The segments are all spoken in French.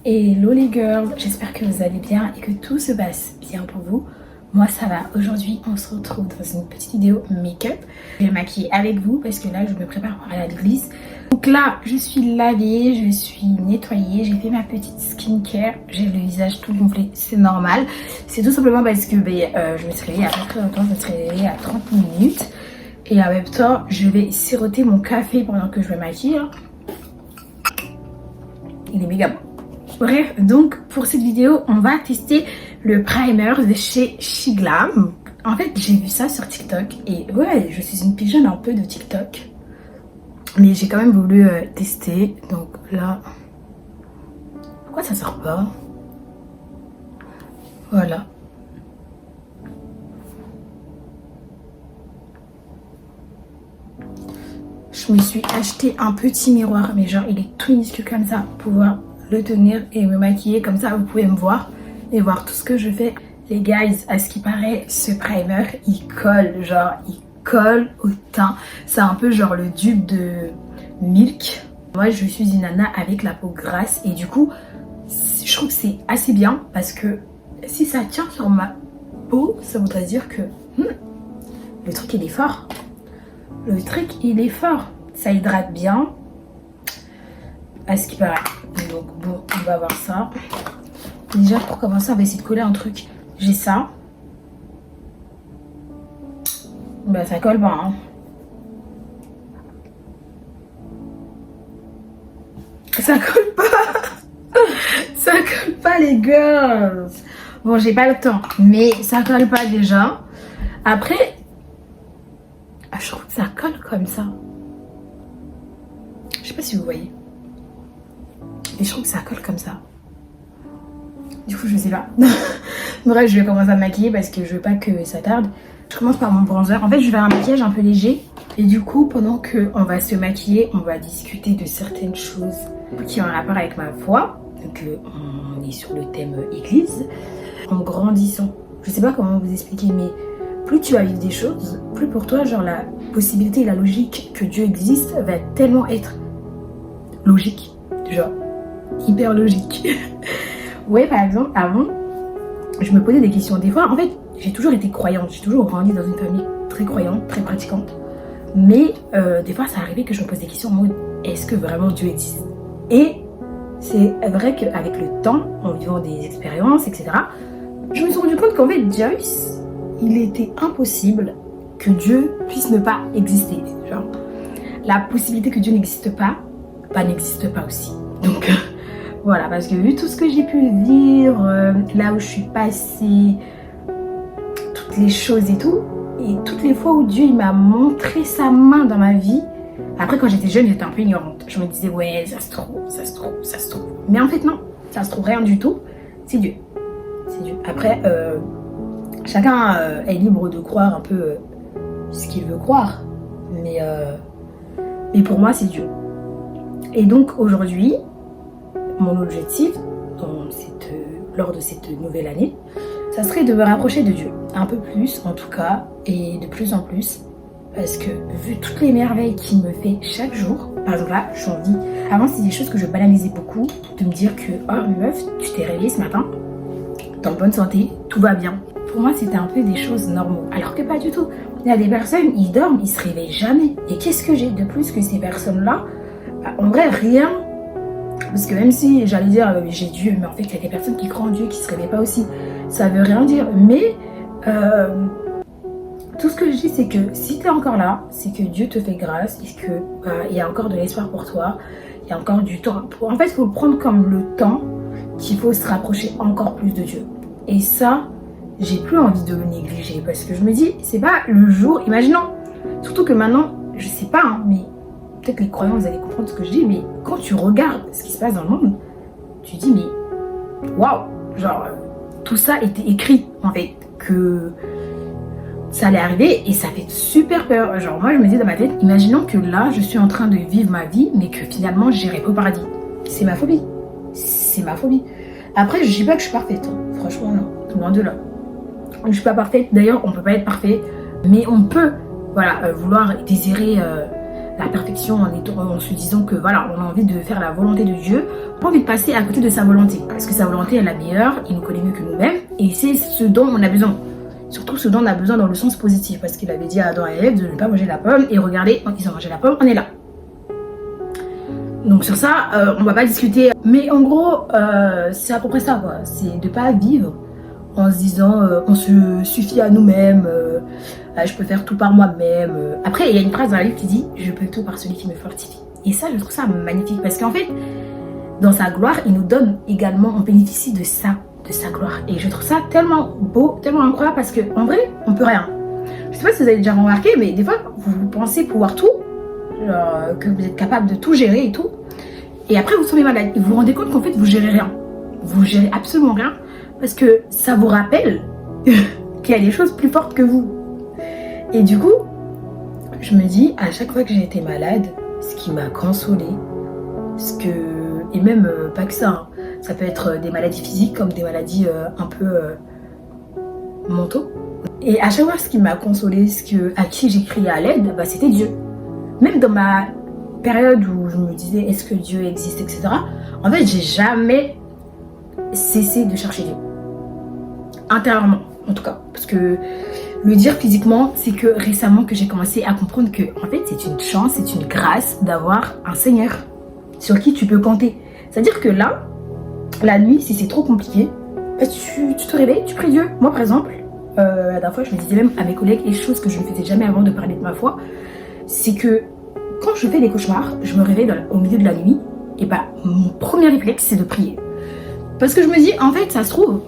Hello les girls, j'espère que vous allez bien et que tout se passe bien pour vous. Moi ça va, aujourd'hui on se retrouve dans une petite vidéo make-up. Je vais maquiller avec vous parce que là je me prépare pour aller à l'église. Donc là je suis lavée, je suis nettoyée, j'ai fait ma petite skincare. J'ai le visage tout gonflé, c'est normal. C'est tout simplement parce que je me suis réveillée à pas très longtemps, je me suis réveillée à 30 minutes. Et en même temps je vais siroter mon café pendant que je me maquille. Il est méga bon. Bref, donc pour cette vidéo, on va tester le primer de chez Shiglam. En fait, j'ai vu ça sur TikTok et ouais, je suis une pigeonne un peu de TikTok. Mais j'ai quand même voulu tester. Donc là, pourquoi ça sort pas? Voilà. Je me suis acheté un petit miroir, mais genre il est tout minuscule comme ça pour pouvoir le tenir et me maquiller. Comme ça vous pouvez me voir et voir tout ce que je fais. Les guys, à ce qui paraît, ce primer il colle, genre il colle au teint. C'est un peu genre le dupe de Milk. Moi je suis une nana avec la peau grasse et du coup je trouve que c'est assez bien parce que si ça tient sur ma peau, ça voudrait dire que le truc il est fort. Le truc il est fort, ça hydrate bien à ce qui paraît. Donc bon, on va voir ça. Déjà pour commencer on va essayer de coller un truc. J'ai ça. Bah ça colle pas hein. Ça colle pas. Ça colle pas les girls. Bon j'ai pas le temps mais ça colle pas déjà. Après je trouve que ça colle comme ça. Je sais pas si vous voyez. Et je trouve que ça colle comme ça. Du coup je sais pas. Bref je vais commencer à me maquiller parce que je veux pas que ça tarde. Je commence par mon bronzer. En fait je vais faire un maquillage un peu léger. Et du coup pendant qu'on va se maquiller, on va discuter de certaines choses qui ont un rapport avec ma foi. Donc on est sur le thème église. En grandissant, je sais pas comment vous expliquer mais plus tu vas vivre des choses, plus pour toi genre la possibilité et la logique que Dieu existe va tellement être logique. Genre hyper logique. Ouais par exemple avant je me posais des questions des fois. En fait j'ai toujours été croyante, j'ai toujours grandi dans une famille très croyante, très pratiquante. Mais des fois ça arrivait que je me pose des questions en mode est-ce que vraiment Dieu existe? Et c'est vrai qu'avec le temps, en vivant des expériences etc, je me suis rendu compte qu'en fait Joyce, il était impossible que Dieu puisse ne pas exister. Genre la possibilité que Dieu n'existe pas, bah n'existe pas aussi. Donc voilà, parce que vu tout ce que j'ai pu vivre, là où je suis passée, toutes les choses et tout, et toutes les fois où Dieu il m'a montré sa main dans ma vie. Après quand j'étais jeune j'étais un peu ignorante. Je me disais ouais ça se trouve, ça se trouve, ça se trouve. Mais en fait non, ça se trouve rien du tout. C'est Dieu. C'est Dieu. Après chacun est libre de croire un peu ce qu'il veut croire. Mais pour moi c'est Dieu. Et donc aujourd'hui, mon objectif lors de cette nouvelle année, ça serait de me rapprocher de Dieu. Un peu plus en tout cas, et de plus en plus. Parce que vu toutes les merveilles qu'il me fait chaque jour, par exemple là, j'en dis, avant c'est des choses que je banalisais beaucoup, de me dire que oh meuf, tu t'es réveillée ce matin, t'es en bonne santé, tout va bien. Pour moi c'était un peu des choses normaux, alors que pas du tout. Il y a des personnes, ils dorment, ils se réveillent jamais. Et qu'est-ce que j'ai de plus que ces personnes-là? En vrai rien. Parce que même si j'allais dire j'ai Dieu, mais en fait il y a des personnes qui croient en Dieu qui se réveillent pas aussi. Ça veut rien dire. Mais tout ce que je dis c'est que si tu es encore là, c'est que Dieu te fait grâce et que il y a encore de l'espoir pour toi. Il y a encore du temps. En fait il faut le prendre comme le temps qu'il faut se rapprocher encore plus de Dieu. Et ça, j'ai plus envie de le négliger parce que je me dis c'est pas le jour, imaginons, surtout que maintenant, je sais pas hein, mais peut-être les croyants vous allez comprendre ce que je dis, mais quand tu regardes ce qui se passe dans le monde, tu dis mais waouh, genre tout ça était écrit en fait, que ça allait arriver et ça fait super peur. Genre moi je me dis dans ma tête, imaginons que là je suis en train de vivre ma vie mais que finalement j'irai pas au paradis. C'est ma phobie, c'est ma phobie. Après je dis pas que je suis parfaite hein. Franchement non, loin de là. Je suis pas parfaite, d'ailleurs on peut pas être parfait, mais on peut voilà, vouloir désirer la perfection en se disant que voilà, on a envie de faire la volonté de Dieu, pas envie de passer à côté de sa volonté. Parce que sa volonté est la meilleure, il nous connaît mieux que nous-mêmes, et c'est ce dont on a besoin. Surtout ce dont on a besoin dans le sens positif, parce qu'il avait dit à Adam et Ève de ne pas manger la pomme, et regardez, ils ont mangé la pomme, on est là. Donc sur ça, on va pas discuter. Mais en gros, c'est à peu près ça, quoi. C'est de pas vivre en se disant, on se suffit à nous-mêmes, je peux faire tout par moi-même. Après, il y a une phrase dans la Bible qui dit, je peux tout par celui qui me fortifie. Et ça, je trouve ça magnifique, parce qu'en fait, dans sa gloire, il nous donne également, on bénéficie de ça, de sa gloire. Et je trouve ça tellement beau, tellement incroyable, parce que en vrai, on peut rien. Je sais pas si vous avez déjà remarqué, mais des fois, vous pensez pouvoir tout, genre, que vous êtes capable de tout gérer et tout. Et après, vous tombez malade. Et vous vous rendez compte qu'en fait, vous gérez rien. Vous gérez absolument rien. Parce que ça vous rappelle qu'il y a des choses plus fortes que vous. Et du coup, je me dis, à chaque fois que j'ai été malade, ce qui m'a consolée, et même pas que ça, hein, ça peut être des maladies physiques comme des maladies un peu mentaux. Et à chaque fois, ce qui m'a consolée, à qui j'ai crié à l'aide, bah, c'était Dieu. Même dans ma période où je me disais est-ce que Dieu existe, etc. En fait, j'ai jamais cessé de chercher Dieu. Intérieurement, en tout cas. Parce que le dire physiquement, c'est que récemment que j'ai commencé à comprendre que en fait, c'est une chance, c'est une grâce d'avoir un Seigneur sur qui tu peux compter. C'est-à-dire que là, la nuit, si c'est trop compliqué, bah, tu te réveilles, tu pries Dieu. Moi, par exemple, la dernière fois, je me disais même à mes collègues, et chose que je ne faisais jamais avant de parler de ma foi, c'est que quand je fais des cauchemars, je me réveille au milieu de la nuit, et bah mon premier réflexe c'est de prier. Parce que je me dis, en fait, ça se trouve,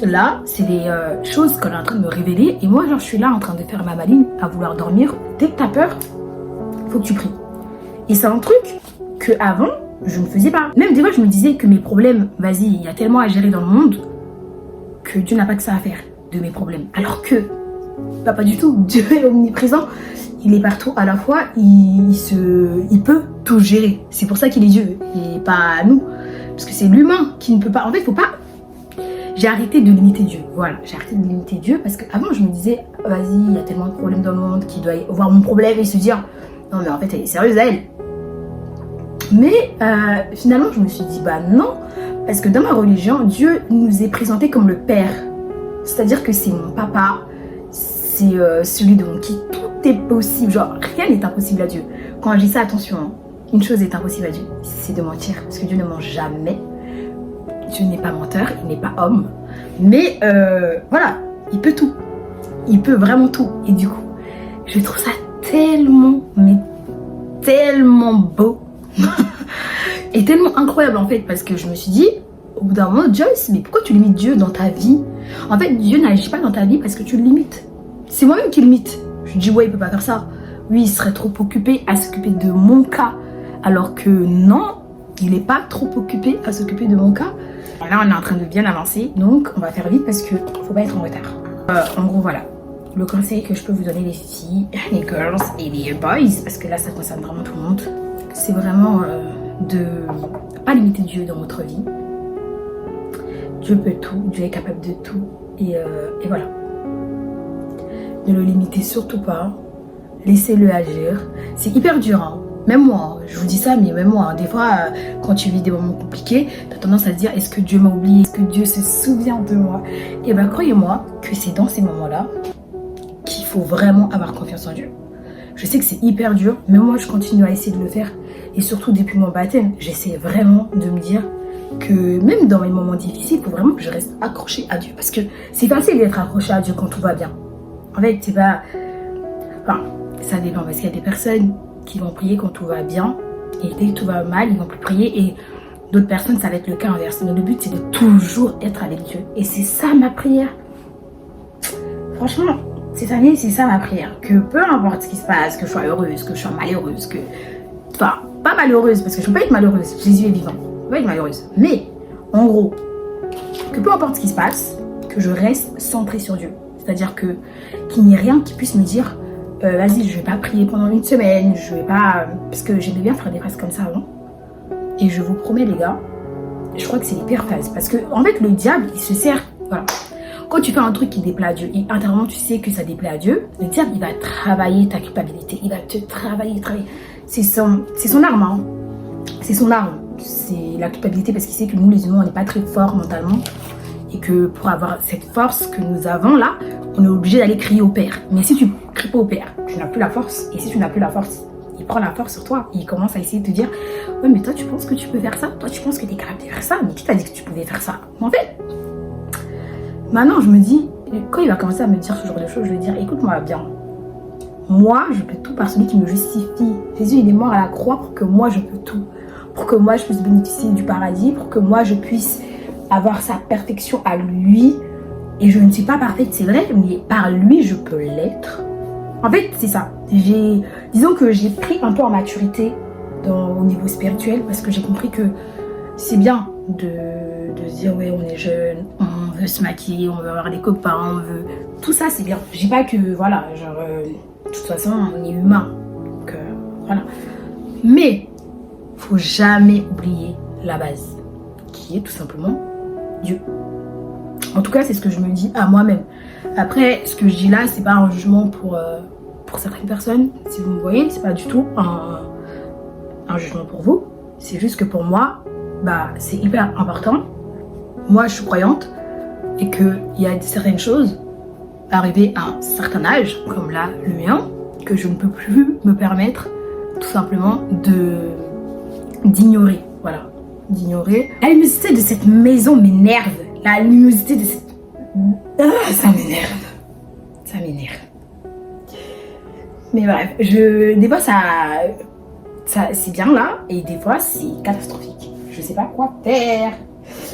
là, c'est des choses qu'on est en train de me révéler, et moi, genre, je suis là en train de faire ma maline, à vouloir dormir. Dès que t'as peur, faut que tu pries. Et c'est un truc que avant je ne faisais pas. Même des fois, je me disais que mes problèmes, vas-y, il y a tellement à gérer dans le monde, que Dieu n'a pas que ça à faire de mes problèmes. Alors que, bah, pas du tout, Dieu est omniprésent. Il est partout à la fois, il peut tout gérer. C'est pour ça qu'il est Dieu et pas nous. Parce que c'est l'humain qui ne peut pas. En fait, faut pas. J'ai arrêté de limiter Dieu. Voilà, j'ai arrêté de limiter Dieu parce qu'avant, je me disais, vas-y, il y a tellement de problèmes dans le monde qu'il doit voir mon problème et se dire, non, mais en fait, elle est sérieuse, elle. Mais finalement, je me suis dit, bah non. Parce que dans ma religion, Dieu nous est présenté comme le Père. C'est-à-dire que c'est mon papa. C'est celui devant qui tout est possible. Genre, rien n'est impossible à Dieu. Quand je dis ça, attention, hein, une chose est impossible à Dieu, c'est de mentir. Parce que Dieu ne ment jamais. Dieu n'est pas menteur, il n'est pas homme. Mais voilà, il peut tout. Il peut vraiment tout. Et du coup, je trouve ça tellement, mais tellement beau. Et tellement incroyable en fait. Parce que je me suis dit, au bout d'un moment, Joyce, mais pourquoi tu limites Dieu dans ta vie? En fait, Dieu n'agit pas dans ta vie parce que tu le limites. C'est moi-même qui le limite. Je dis, ouais, il peut pas faire ça. Oui, il serait trop occupé à s'occuper de mon cas. Alors que non, il n'est pas trop occupé à s'occuper de mon cas. Là, on est en train de bien avancer. Donc, on va faire vite parce qu'il ne faut pas être en retard. En gros, voilà. Le conseil que je peux vous donner, les filles, les girls et les boys, parce que là, ça concerne vraiment tout le monde, c'est vraiment de ne pas limiter Dieu dans votre vie. Dieu peut tout, Dieu est capable de tout. Et voilà. Ne le limitez surtout pas. Laissez-le agir. C'est hyper dur, hein. Même moi, je vous dis ça, mais même moi, des fois, quand tu vis des moments compliqués, tu as tendance à te dire, est-ce que Dieu m'a oublié? Est-ce que Dieu se souvient de moi? Et bien, croyez-moi que c'est dans ces moments-là qu'il faut vraiment avoir confiance en Dieu. Je sais que c'est hyper dur, mais moi, je continue à essayer de le faire. Et surtout, depuis mon baptême, j'essaie vraiment de me dire que même dans mes moments difficiles, il faut vraiment que je reste accrochée à Dieu. Parce que c'est facile d'être accroché à Dieu quand tout va bien. En fait, c'est pas... Enfin, ça dépend, parce qu'il y a des personnes qui vont prier quand tout va bien, et dès que tout va mal, ils vont plus prier, et d'autres personnes, ça va être le cas inverse. Mais le but, c'est de toujours être avec Dieu. Et c'est ça ma prière. Franchement, cette année, c'est ça ma prière. Que peu importe ce qui se passe, que je sois heureuse, que je sois malheureuse, que... Enfin, pas malheureuse, parce que je ne peux pas être malheureuse. Jésus est vivant. Je ne peux pas être malheureuse. Mais, en gros, que peu importe ce qui se passe, que je reste centrée sur Dieu. C'est-à-dire qu'il n'y ait rien qui puisse me dire vas-y, je vais pas prier pendant une semaine, je vais pas... Parce que j'aimais bien faire des phrases comme ça avant. Et je vous promets, les gars, je crois que c'est les pires phases. Parce que, en fait, le diable, il se sert... Voilà. Quand tu fais un truc qui déplaît à Dieu et intérieurement tu sais que ça déplaît à Dieu, le diable il va travailler ta culpabilité, il va te travailler. C'est son arme, hein. C'est son arme, c'est la culpabilité parce qu'il sait que nous les humains on n'est pas très forts mentalement et que pour avoir cette force que nous avons là, on est obligé d'aller crier au Père. Mais si tu cries pas au Père, tu n'as plus la force et si tu n'as plus la force, il prend la force sur toi et il commence à essayer de te dire ouais mais toi tu penses que tu peux faire ça, toi tu penses que tu es capable de faire ça, mais qui t'a dit que tu pouvais faire ça? Mais en fait, maintenant je me dis, quand il va commencer à me dire ce genre de choses, je vais dire écoute-moi bien, moi je peux tout par celui qui me justifie. Jésus il est mort à la croix pour que moi je peux tout, pour que moi je puisse bénéficier du paradis, pour que moi je puisse avoir sa perfection à lui. Et je ne suis pas parfaite, c'est vrai, mais par lui je peux l'être. En fait c'est ça, disons que j'ai pris un peu en maturité au niveau spirituel parce que j'ai compris que c'est bien de se dire ouais on est jeune, on veut se maquiller, on veut avoir des copains, on veut... Tout ça c'est bien, je dis pas que voilà, genre de toute façon on est humain, donc voilà. Mais faut jamais oublier la base, qui est tout simplement Dieu. En tout cas c'est ce que je me dis à moi-même. Après ce que je dis là c'est pas un jugement pour certaines personnes, si vous me voyez, c'est pas du tout un jugement pour vous, c'est juste que pour moi bah c'est hyper important. Moi je suis croyante et qu'il y a certaines choses arrivées à un certain âge, comme là le mien, que je ne peux plus me permettre tout simplement d'ignorer, voilà, d'ignorer. La luminosité de cette maison m'énerve, la luminosité de cette... ça m'énerve. Mais bref, des fois ça c'est bien là et des fois c'est catastrophique. Je sais pas quoi faire.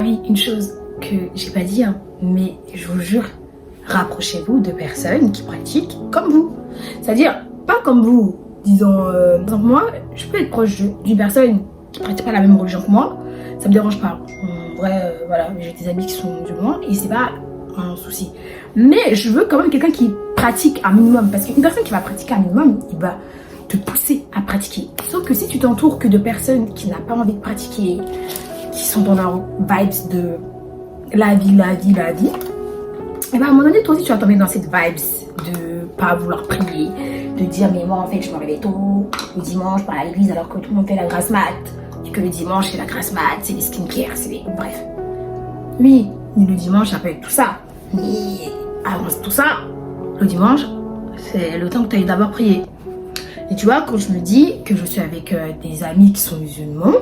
Oui, une chose que j'ai pas dit, hein, mais je vous jure, rapprochez-vous de personnes qui pratiquent comme vous. C'est-à-dire, pas comme vous, disons, moi, je peux être proche d'une personne qui pratique pas la même religion que moi, ça me dérange pas. En vrai, voilà, j'ai des amis qui sont musulmans et c'est pas un souci. Mais je veux quand même quelqu'un qui pratique un minimum, parce qu'une personne qui va pratiquer un minimum, il va te pousser à pratiquer. Sauf que si tu t'entoures que de personnes qui n'ont pas envie de pratiquer, qui sont dans leur vibes de la vie, et ben à un moment donné, toi aussi tu vas tomber dans cette vibes de pas vouloir prier, de dire mais moi en fait je me réveille tôt, le dimanche je pars à l'église alors que tout le monde fait la grasse mat, et que le dimanche c'est la grasse mat, c'est les skincare, c'est les... bref. Oui, le dimanche ça peut être tout ça, mais avant tout ça, le dimanche c'est le temps que tu ailles d'abord prier. Et tu vois, quand je me dis que je suis avec des amis qui sont musulmans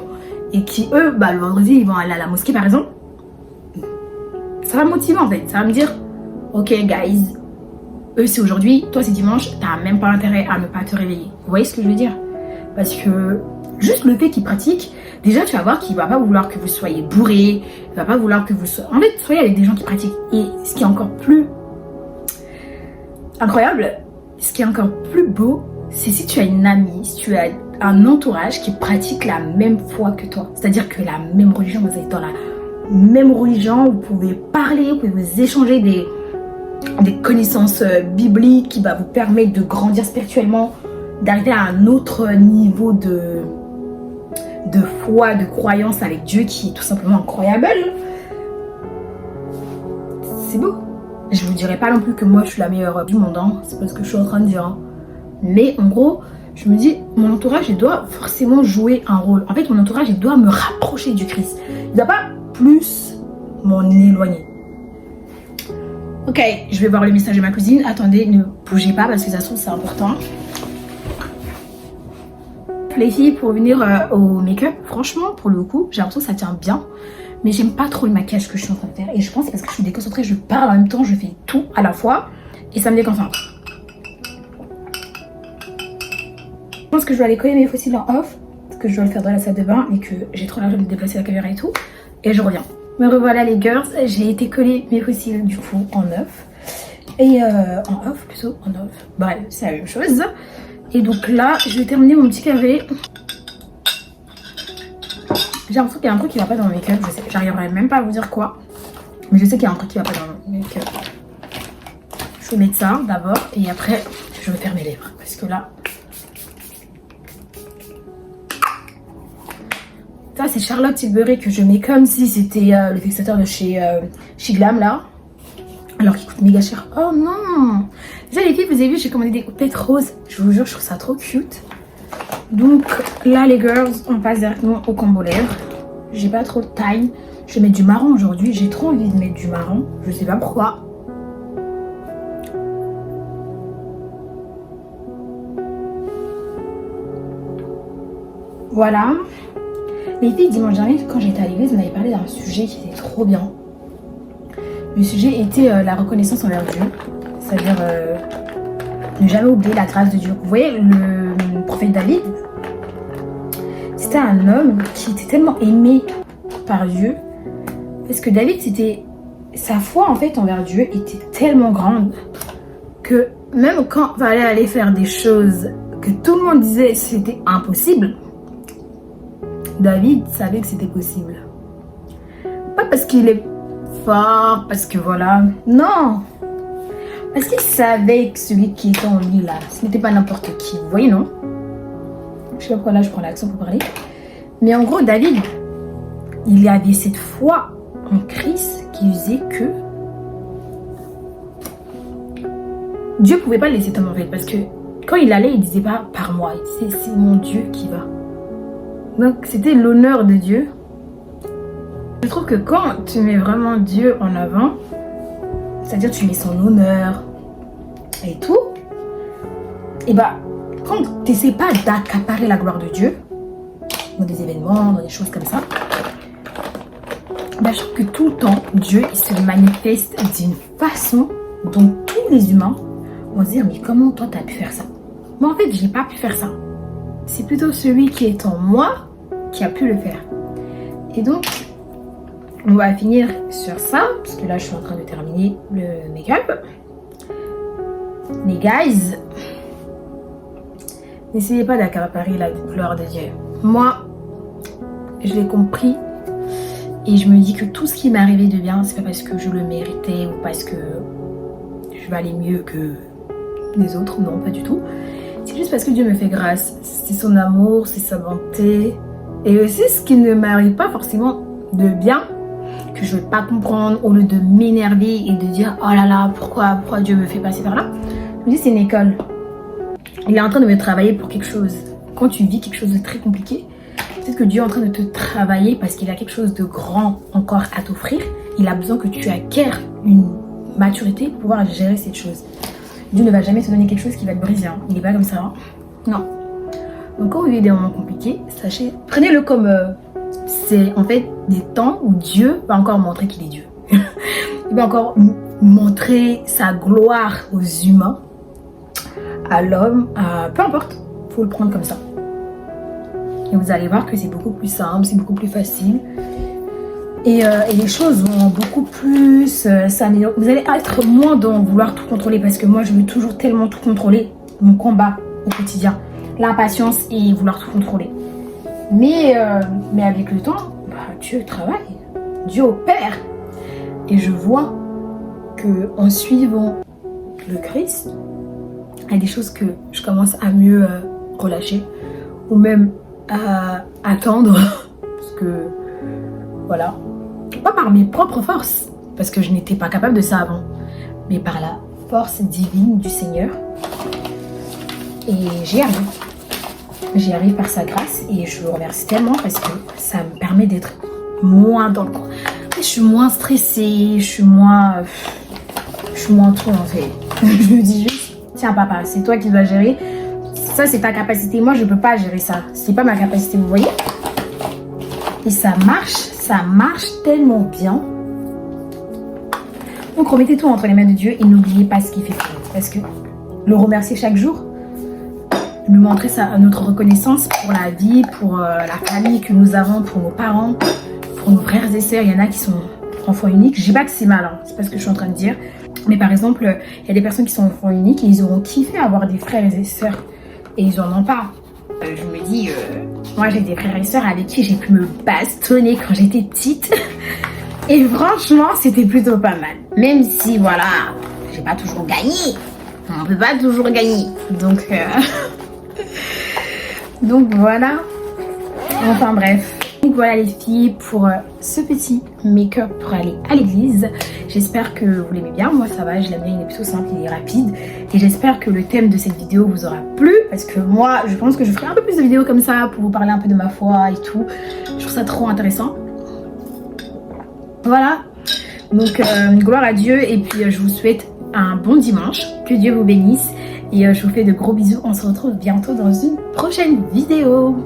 et qui eux, bah, le vendredi ils vont aller à la mosquée par exemple, ça va me motiver en fait, ça va me dire ok guys, eux c'est aujourd'hui, toi c'est dimanche, t'as même pas intérêt à ne pas te réveiller. Vous voyez ce que je veux dire? Parce que juste le fait qu'ils pratiquent, déjà tu vas voir qu'il va pas vouloir que vous soyez bourré, il va pas vouloir que vous soyez... En fait, soyez avec des gens qui pratiquent. Et ce qui est encore plus incroyable, ce qui est encore plus beau, c'est si tu as une amie, si tu as un entourage qui pratique la même foi que toi. C'est-à-dire que la même religion, vous êtes dans la même religion, vous pouvez parler, vous pouvez vous échanger des connaissances bibliques qui va vous permettre de grandir spirituellement, d'arriver à un autre niveau de foi, de croyance avec Dieu qui est tout simplement incroyable. C'est beau. Je vous dirai pas non plus que moi je suis la meilleure du monde, hein. C'est pas ce que je suis en train de dire, hein. Mais en gros, je me dis, mon entourage il doit forcément jouer un rôle. En fait, mon entourage il doit me rapprocher du Christ. Il doit pas plus m'en éloigner. Ok, je vais voir le message de ma cousine. Attendez, ne bougez pas parce que ça se trouve c'est important. Les filles, pour venir au make-up, franchement, pour le coup, j'ai l'impression que ça tient bien. Mais j'aime pas trop le maquillage que je suis en train de faire. Et je pense que c'est parce que je suis déconcentrée, je parle en même temps, je fais tout à la fois. Et ça me déconcentre. Je pense que je dois aller coller mes faux cils en off. Parce que je dois le faire dans la salle de bain. Et que j'ai trop l'argent de déplacer la caméra et tout. Et je reviens. Me revoilà les girls. J'ai été coller mes faux cils du coup en off. Et en off plutôt, en off. Bref, c'est la même chose. Et donc là, je vais terminer mon petit café. J'ai l'impression qu'il y a un truc qui va pas dans mon make-up. Je sais, j'arriverai même pas à vous dire quoi. Mais je sais qu'il y a un truc qui va pas dans mon make-up. Je vais mettre ça d'abord et après, je vais faire mes lèvres. Parce que là... Ça, c'est Charlotte Tilbury que je mets comme si c'était le fixateur de chez Glam là. alors qu'il coûte méga cher. Oh non. Déjà les filles, vous avez vu, j'ai commandé des houppettes roses. Je vous jure, je trouve ça trop cute. Donc là les girls, on passe directement au combo lèvres. J'ai pas trop de taille. Je vais mettre du marron aujourd'hui. J'ai trop envie de mettre du marron. Je sais pas pourquoi. Voilà. Les filles, dimanche dernier, quand j'étais à l'église, on avait parlé d'un sujet qui était trop bien. Le sujet était la reconnaissance envers Dieu. C'est-à-dire ne jamais oublier la grâce de Dieu. Vous voyez, le prophète David, c'était un homme qui était tellement aimé par Dieu. Parce que David, sa foi en fait envers Dieu était tellement grande que même quand il fallait aller faire des choses que tout le monde disait c'était impossible, David savait que c'était possible. Pas parce qu'il est fort, parce que voilà. Non. Parce qu'il savait que celui qui était en lui là, ce n'était pas n'importe qui. Vous voyez, non? Je sais pas pourquoi là je prends l'accent pour parler. Mais en gros, David, il avait cette foi en Christ qui disait que Dieu pouvait pas le laisser tomber en fait. Parce que quand il allait, il disait pas par moi. Il disait c'est mon Dieu qui va. Donc c'était l'honneur de Dieu. Je trouve que quand tu mets vraiment Dieu en avant, c'est-à-dire tu mets son honneur et tout, et bah quand tu n'essaies pas d'accaparer la gloire de Dieu dans des événements, dans des choses comme ça, bah, je trouve que tout le temps Dieu il se manifeste d'une façon dont tous les humains vont se dire mais comment toi tu as pu faire ça? Moi en fait j'ai pas pu faire ça. C'est plutôt celui qui est en moi qui a pu le faire. Et donc, on va finir sur ça, parce que là, je suis en train de terminer le make-up. Les guys, n'essayez pas d'accaparer la gloire de Dieu. Moi, je l'ai compris. Et je me dis que tout ce qui m'est arrivé de bien, c'est pas parce que je le méritais ou parce que je valais mieux que les autres. Non, pas du tout. C'est juste parce que Dieu me fait grâce. C'est son amour, c'est sa bonté. Et aussi ce qui ne m'arrive pas forcément de bien, que je ne vais pas comprendre, au lieu de m'énerver et de dire oh là là, pourquoi Dieu me fait passer par là. Je me dis c'est une école. Il est en train de me travailler pour quelque chose. Quand tu vis quelque chose de très compliqué, peut-être que Dieu est en train de te travailler parce qu'il a quelque chose de grand encore à t'offrir. Il a besoin que tu acquières une maturité pour pouvoir gérer cette chose. Dieu ne va jamais te donner quelque chose qui va te briser. Hein. Il n'est pas comme ça. Hein. Non. Donc quand vous vivez des moments compliqués, sachez, prenez-le comme c'est en fait des temps où Dieu va encore montrer qu'il est Dieu. Il va encore montrer sa gloire aux humains, à l'homme, peu importe. Il faut le prendre comme ça. Et vous allez voir que c'est beaucoup plus simple, c'est beaucoup plus facile. Et les choses vont beaucoup plus s'améliorer. Vous allez être moins dans vouloir tout contrôler parce que moi je veux toujours tellement tout contrôler. Mon combat au quotidien. L'impatience et vouloir tout contrôler. Mais avec le temps, bah, Dieu travaille. Dieu opère. Et je vois que en suivant le Christ, il y a des choses que je commence à mieux relâcher. Ou même à attendre. Parce que voilà. Pas par mes propres forces, parce que je n'étais pas capable de ça avant, mais par la force divine du Seigneur. Et j'y arrive. J'y arrive par sa grâce et je le remercie tellement parce que ça me permet d'être moins dans le coin. Je suis moins stressée, je suis moins tout en fait. Je me dis juste, tiens papa, c'est toi qui dois gérer. Ça c'est ta capacité, moi je peux pas gérer ça. C'est pas ma capacité, vous voyez. Et ça marche tellement bien. Donc remettez tout entre les mains de Dieu et n'oubliez pas ce qu'il fait pour vous. Parce que le remercier chaque jour, lui montrer notre reconnaissance pour la vie, pour la famille que nous avons, pour nos parents, pour nos frères et sœurs. Il y en a qui sont enfants uniques. Je dis pas que c'est mal, hein. C'est pas ce que je suis en train de dire. Mais par exemple, il y a des personnes qui sont enfants uniques et ils auront kiffé avoir des frères et sœurs. Et ils en ont pas. Je me dis, moi j'ai des frères et sœurs avec qui j'ai pu me bastonner quand j'étais petite. Et franchement, c'était plutôt pas mal. Même si, voilà, j'ai pas toujours gagné. On peut pas toujours gagner. Donc voilà. Enfin bref. Donc voilà les filles pour ce petit make-up pour aller à l'église. J'espère que vous l'aimez bien, moi ça va, je l'aime bien, il est plutôt simple, il est rapide. Et j'espère que le thème de cette vidéo vous aura plu, parce que moi je pense que je ferai un peu plus de vidéos comme ça pour vous parler un peu de ma foi et tout. Je trouve ça trop intéressant. Voilà, donc gloire à Dieu, et puis je vous souhaite un bon dimanche, que Dieu vous bénisse, et je vous fais de gros bisous, on se retrouve bientôt dans une prochaine vidéo.